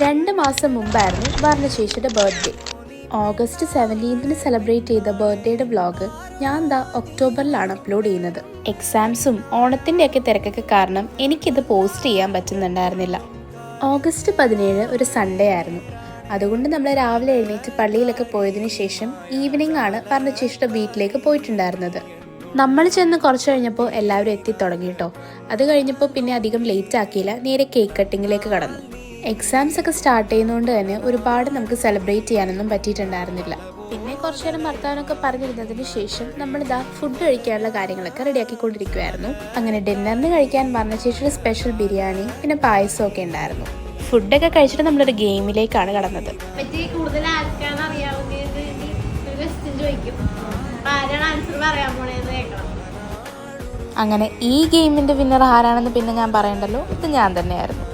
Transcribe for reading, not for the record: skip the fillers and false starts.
2 മാസം മുമ്പായിരുന്നു വർണ്ണശേഷിയുടെ birthday. August 17 celebrate ചെയ്ത ബർത്ത്ഡേയുടെ വ്ളോഗ് ഞാൻ ഒക്ടോബറിലാണ് അപ്ലോഡ് ചെയ്യുന്നത്. എക്സാംസും ഓണത്തിൻ്റെയൊക്കെ തിരക്കൊക്കെ കാരണം എനിക്കിത് പോസ്റ്റ് ചെയ്യാൻ പറ്റുന്നുണ്ടായിരുന്നില്ല. ഓഗസ്റ്റ് 17 ഒരു സൺഡേ ആയിരുന്നു. അതുകൊണ്ട് നമ്മൾ രാവിലെ എഴുന്നേറ്റ് പള്ളിയിലൊക്കെ പോയതിനു ശേഷം ഈവനിങ് ആണ് വർണ്ണശേഷിയുടെ വീട്ടിലേക്ക് പോയിട്ടുണ്ടായിരുന്നത്. നമ്മൾ ചെന്ന് കുറച്ച് കഴിഞ്ഞപ്പോൾ എല്ലാവരും എത്തി തുടങ്ങി കേട്ടോ. അത് കഴിഞ്ഞപ്പോൾ പിന്നെ അധികം ലേറ്റ് ആക്കിയില്ല, നേരെ കേക്ക് കട്ടിങ്ങിലേക്ക് കടന്നു. എക്സാംസ് ഒക്കെ സ്റ്റാർട്ട് ചെയ്യുന്നതുകൊണ്ട് തന്നെ ഒരുപാട് നമുക്ക് സെലിബ്രേറ്റ് ചെയ്യാനൊന്നും പറ്റിയിട്ടുണ്ടായിരുന്നില്ല. പിന്നെ കുറച്ചു നേരം വർത്താനമൊക്കെ പറഞ്ഞിരുന്നതിന് ശേഷം നമ്മളിതാ ഫുഡ് കഴിക്കാനുള്ള കാര്യങ്ങളൊക്കെ റെഡിയാക്കിക്കൊണ്ടിരിക്കുമായിരുന്നു. അങ്ങനെ ഡിന്നറിന് കഴിക്കാൻ വർണ്ണശേഷിയുടെ സ്പെഷ്യൽ ബിരിയാണി പിന്നെ പായസം ഒക്കെ ഉണ്ടായിരുന്നു. ഫുഡൊക്കെ കഴിച്ചിട്ട് നമ്മളൊരു ഗെയിമിലേക്കാണ് കടന്നത്. അങ്ങനെ ഈ ഗെയിമിൻ്റെ വിന്നർ ആരാണെന്ന് പിന്നെ ഞാൻ പറയണ്ടല്ലോ, ഇത് ഞാൻ തന്നെയായിരുന്നു.